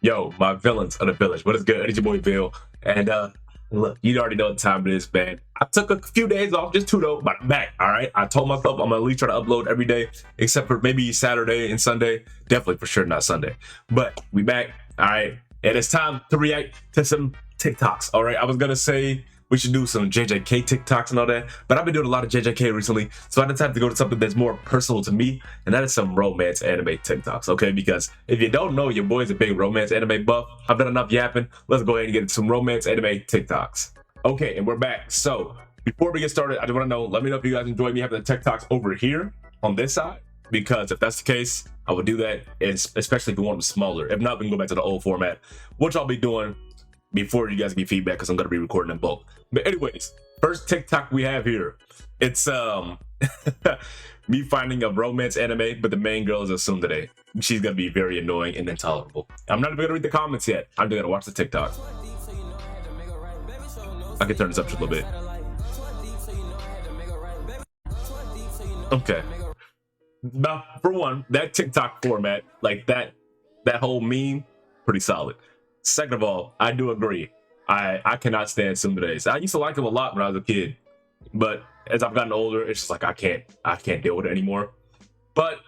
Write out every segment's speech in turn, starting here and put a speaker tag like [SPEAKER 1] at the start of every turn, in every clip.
[SPEAKER 1] Yo, my villains of the village. What is good? It's your boy Bill. And look, you already know what time it is, man. I took a few days off, just two though, but I'm back. All right. I told myself I'm gonna at least try to upload every day, except for maybe Saturday and Sunday. Definitely for sure not Sunday. But we back. All right. And it's time to react to some TikToks. All right. I was gonna say we should do some JJK TikToks and all that, but I've been doing a lot of JJK recently, so I decided to go to something that's more personal to me, and that is some romance anime TikToks, okay? Because if you don't know, your boy's a big romance anime buff. I've done enough yapping. Let's go ahead and get into some romance anime TikToks. Okay, and we're back. So before we get started, I just want to know, let me know if you guys enjoy me having the TikToks over here on this side, because if that's the case, I would do that, especially if you want them smaller. If not, we can go back to the old format, which I'll be doing before you guys give feedback, because I'm going to be recording in bulk. But anyways, first TikTok we have here, it's me finding a romance anime, but the main girl is a tsundere. She's gonna be very annoying and intolerable. I'm not even gonna read the comments yet. I'm just gonna watch the TikTok. I can turn this up just a little bit. Okay. Now, for one, that TikTok format, like that whole meme, pretty solid. Second of all, I do agree. I cannot stand tsunderes. I used to like them a lot when I was a kid, but as I've gotten older, it's just like I can't deal with it anymore. But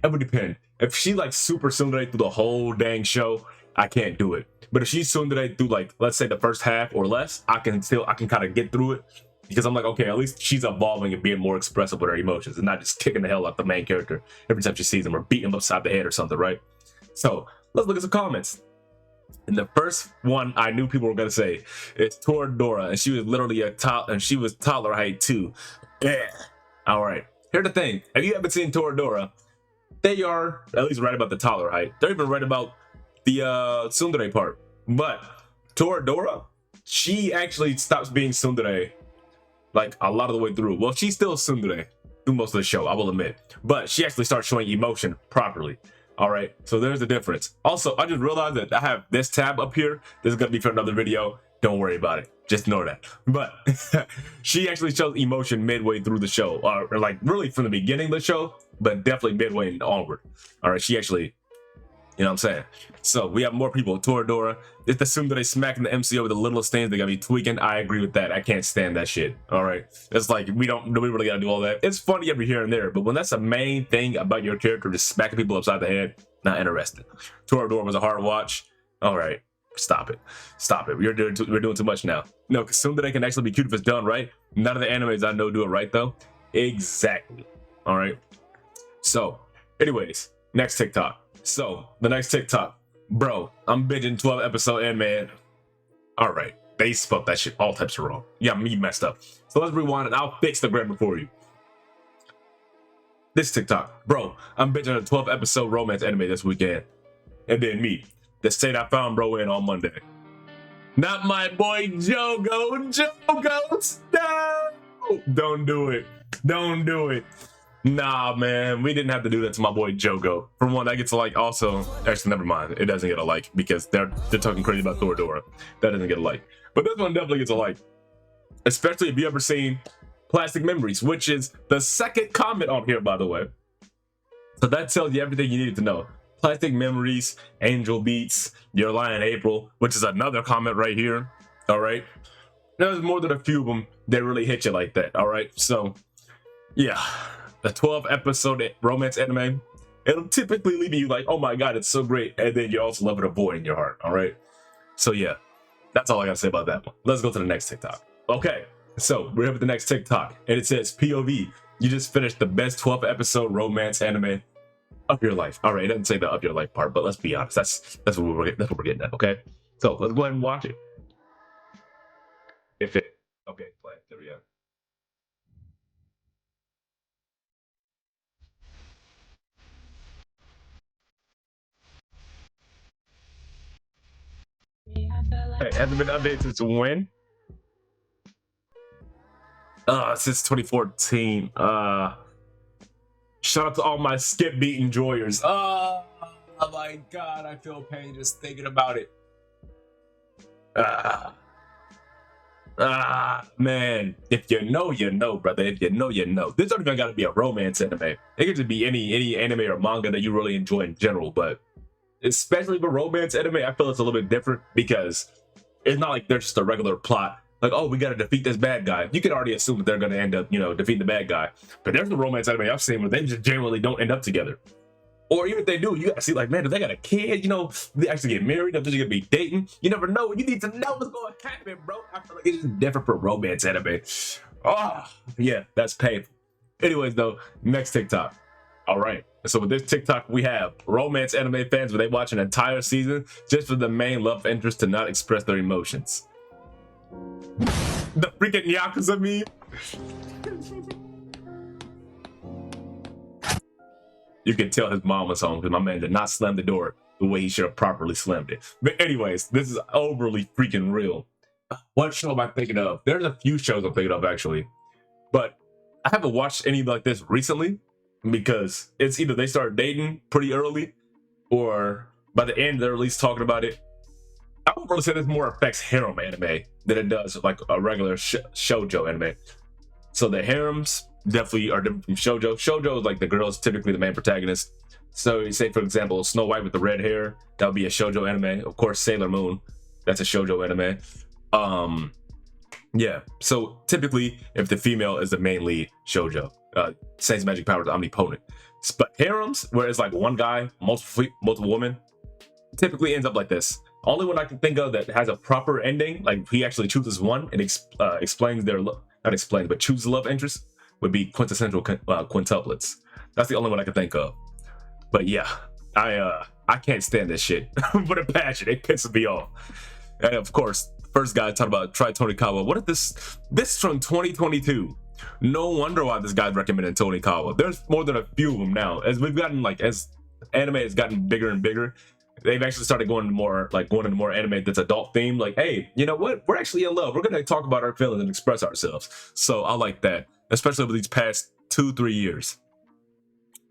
[SPEAKER 1] it would depend. If she like super tsundere through the whole dang show, I can't do it. But if she's tsundere through like, let's say the first half or less, I can kind of get through it, because I'm like, okay, at least she's evolving and being more expressive with her emotions and not just kicking the hell out the main character every time she sees him or beating him upside the head or something, right? So let's look at some comments. And the first one I knew people were gonna say is Toradora, and she was literally she was toddler height too. Yeah. All right. Here's the thing: if you haven't seen Toradora, they are at least right about the toddler height. They're even right about the tsundere part. But Toradora, she actually stops being tsundere like a lot of the way through. Well, she's still tsundere through most of the show, I will admit, but she actually starts showing emotion properly. All right, so there's the difference. Also, I just realized that I have this tab up here. This is gonna be for another video. Don't worry about it. Just ignore that. But she actually shows emotion midway through the show, or like really from the beginning of the show, but definitely midway and onward. All right, she actually, you know what I'm saying? So we have more people. Toradora. It's assumed that they smacking the MCO with the littlest things. They gotta be tweaking. I agree with that. I can't stand that shit. All right, it's like we really gotta do all that. It's funny every here and there, but when that's the main thing about your character, just smacking people upside the head, not interested. Toradora was a hard watch. All right, stop it. We're doing too much now. No, because tsundere can actually be cute if it's done right. None of the animes I know do it right though. Exactly. All right. So, anyways, next TikTok. So the next TikTok, bro, I'm binging 12 episode anime. All right, they spelled that shit all types of wrong. Yeah, me messed up. So let's rewind it. I'll fix the grammar for you. This TikTok, bro, I'm binging a 12 episode romance anime this weekend. And then me, the state I found bro in on Monday. Not my boy Jogo. No! Don't do it. Don't do it. Nah, man, we didn't have to do that to my boy Jogo. For one, that gets a like. Also, actually, never mind. It doesn't get a like because they're talking crazy about Toradora. That doesn't get a like. But this one definitely gets a like. Especially if you ever seen Plastic Memories, which is the second comment on here, by the way. So that tells you everything you needed to know. Plastic Memories, Angel Beats, Your Lion April, which is another comment right here. All right. There's more than a few of them that really hit you like that. All right. So, yeah. The 12 episode romance anime, it'll typically leave you like, oh my god, it's so great, and then you also love it a void in your heart. All right, so yeah, that's all I gotta say about that one. Let's go to the next TikTok. Okay, so we're here with the next TikTok, and it says POV, you just finished the best 12 episode romance anime of your life. All right, it doesn't say the of your life part, but let's be honest, that's what we're getting at. Okay, so let's go ahead and watch it. If it okay, play. There we go. Hey, hasn't been updated since when? Since 2014. Shout out to all my skip beat enjoyers. Oh my god, I feel pain just thinking about it. Man, if you know, you know, brother. If you know, you know. This don't even gotta be a romance anime. It could just be any anime or manga that you really enjoy in general, but especially with romance anime, I feel it's a little bit different because it's not like they're just a regular plot. Like, oh, we got to defeat this bad guy. You can already assume that they're going to end up, defeating the bad guy. But there's the romance anime I've seen where they just generally don't end up together. Or even if they do, you got to see, like, man, do they got a kid? They actually get married? Are they going to be dating? You never know. You need to know what's going to happen, bro. I feel like it's just different for romance anime. Oh, yeah, that's painful. Anyways, though, next TikTok. All right. So with this TikTok, we have romance anime fans where they watch an entire season just for the main love interest to not express their emotions. The freaking Yakuza meme. You can tell his mom was home because my man did not slam the door the way he should have properly slammed it. But anyways, this is overly freaking real. What show am I thinking of? There's a few shows I'm thinking of actually, but I haven't watched any like this recently because it's either they start dating pretty early or by the end they're at least talking about it. I would really say this more affects harem anime than it does like a regular shoujo anime. So the harems definitely are different from shoujo. Shoujo is like the girl is typically the main protagonist. So you say, for example, Snow White with the red hair, that would be a shoujo anime. Of course, Sailor Moon, that's a shoujo anime. Yeah, so typically if the female is the main lead, shoujo. Saints magic powers omnipotent. But harems, where it's like one guy, multiple women, typically ends up like this. Only one I can think of that has a proper ending, like he actually chooses one and explains their not explains, but chooses love interest, would be quintessential quintuplets. That's the only one I can think of. But yeah, I can't stand this shit with a passion. It pisses me off. And of course, first guy talking about Try Tonikawa. What is this from 2022? No wonder why this guy's recommending Tonikawa. There's more than a few of them now. As we've gotten as anime has gotten bigger and bigger, they've actually started going into more anime that's adult themed. Like, hey, you know what? We're actually in love. We're gonna talk about our feelings and express ourselves. So I like that, especially over these past 2-3 years.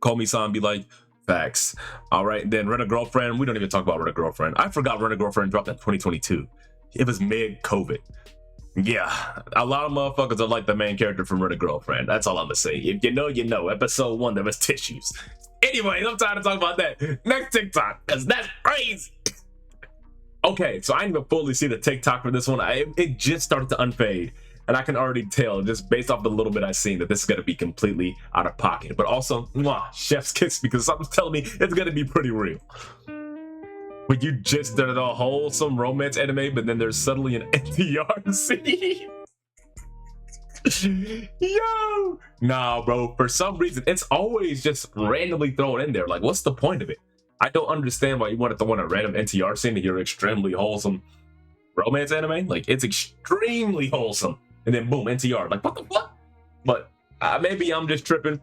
[SPEAKER 1] Call me son, be like, facts. All right, then Rent a Girlfriend. We don't even talk about Rent a Girlfriend. I forgot Rent a Girlfriend dropped in 2022. It was mid-COVID. Yeah, a lot of motherfuckers are like the main character from Rent a Girlfriend. That's all I'm gonna say. If you know, you know. Episode 1, there was tissues. Anyways, I'm tired of talking about that. Next TikTok, because that's crazy. Okay, so I didn't even fully see the TikTok for this one. It just started to unfade. And I can already tell, just based off the little bit I've seen, that this is going to be completely out of pocket. But also, mwah, chef's kiss, because something's telling me it's going to be pretty real. When you just did a wholesome romance anime, but then there's suddenly an NTR scene. Yo! Nah, bro, for some reason, it's always just randomly thrown in there. Like, what's the point of it? I don't understand why you want to throw in a random NTR scene in your extremely wholesome romance anime. Like, it's extremely wholesome. And then boom, NTR. Like, what the fuck? But maybe I'm just tripping.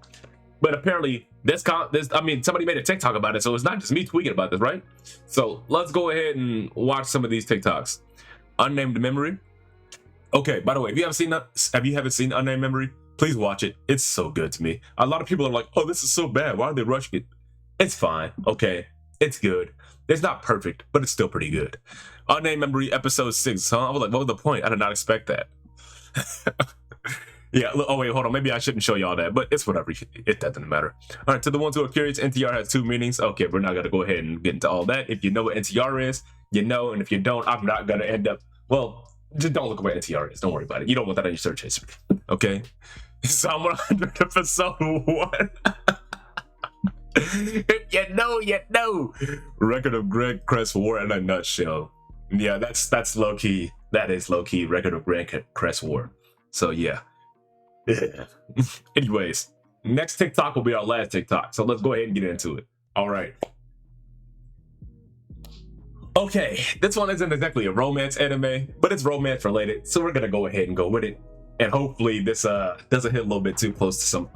[SPEAKER 1] But apparently, somebody made a TikTok about it, so it's not just me tweeting about this, right? So let's go ahead and watch some of these TikToks. Unnamed Memory. Okay, by the way, if you haven't seen Unnamed Memory, please watch it. It's so good to me. A lot of people are like, oh, this is so bad. Why are they rushing it? It's fine. Okay, it's good. It's not perfect, but it's still pretty good. Unnamed Memory, episode 6. Huh? I was like, what was the point? I did not expect that. Yeah, oh wait, hold on. Maybe I shouldn't show y'all that, but it's whatever. It doesn't matter. All right, to the ones who are curious, NTR has 2 meanings. Okay, we're not going to go ahead and get into all that. If you know what NTR is, you know, and if you don't, I'm not going to end up, well, just don't look at what NTR is. Don't worry about it. You don't want that on your search history, okay? So I'm 100 episode 1. If you know, you know. Record of Greg Crest War in a nutshell. Yeah, that's low key. That is low key Record of Greg Crest War. So yeah. Anyways, next TikTok will be our last TikTok. So let's go ahead and get into it. All right. Okay, this one isn't exactly a romance anime, but it's romance related. So we're gonna go ahead and go with it. And hopefully this doesn't hit a little bit too close to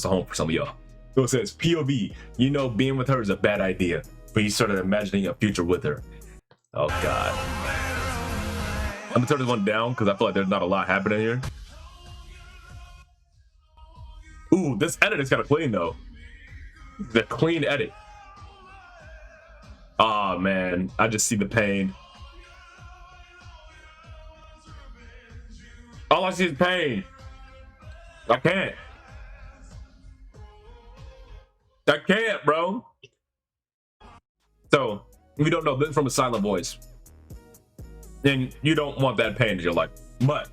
[SPEAKER 1] home for some of y'all. So it says POV, you know being with her is a bad idea, but you started imagining a future with her. Oh god. I'm gonna turn this one down because I feel like there's not a lot happening here. Ooh, this edit is kind of clean though. The clean edit. Oh man, I just see the pain. All I see is pain. I can't, bro. So If you don't know, this is from a silent voice. And you don't want that pain in your life. But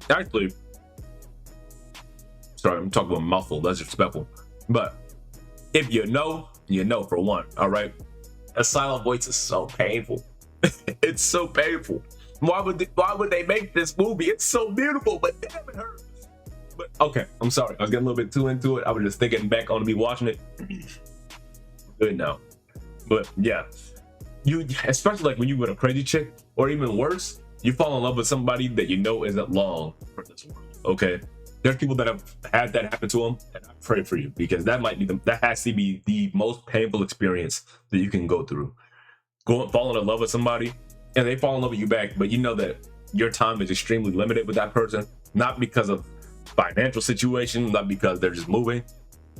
[SPEAKER 1] actually, sorry, I'm talking about mouthful, that's disrespectful. But if you know, you know for one, all right? A silent voice is so painful. It's so painful. Why would they make this movie? It's so beautiful, but damn, it hurts. But okay, I'm sorry. I was getting a little bit too into it. I was just thinking back on me watching it. Good now. But yeah, you, especially like when you with a crazy chick, or even worse, you fall in love with somebody that you know isn't long for this world. Okay, there's people that have had that happen to them, and I pray for you, because that might be that has to be the most painful experience that you can go through. Falling in love with somebody, and they fall in love with you back, but you know that your time is extremely limited with that person, not because of financial situation, not because they're just moving,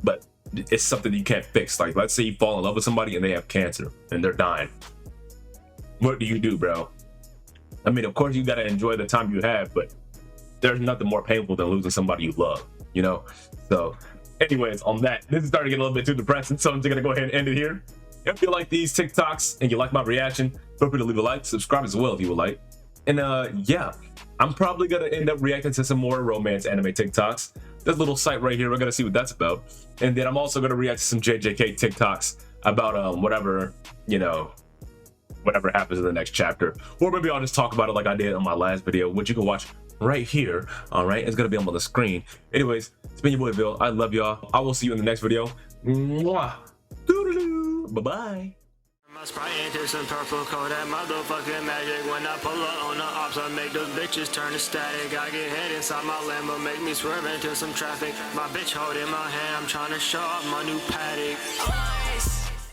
[SPEAKER 1] but it's something you can't fix. Like, let's say you fall in love with somebody and they have cancer and they're dying. What do you do, bro? I mean, of course you got to enjoy the time you have, but there's nothing more painful than losing somebody you love, you know? So anyways, on that, this is starting to get a little bit too depressing, so I'm just gonna go ahead and end it here. If you like these TikToks and you like my reaction, feel free to leave a like, subscribe as well if you would like. And yeah, I'm probably gonna end up reacting to some more romance anime TikToks. This little site right here, we're gonna see what that's about. And then I'm also gonna react to some JJK TikToks about whatever, you know, whatever happens in the next chapter. Or maybe I'll just talk about it like I did on my last video, which you can watch right here. All right, it's gonna be on the screen. Anyways, it's been your boy Bill. I love y'all. I will see you in the next video. Mwah. Doo-doo-doo. Bye-bye.
[SPEAKER 2] My Sprite into some purple coat, that motherfucking magic. When I pull up on the ops, I make those bitches turn to static. I get head inside my Lambo, make me swerve into some traffic. My bitch holding my hand, I'm trying to show off my new paddock.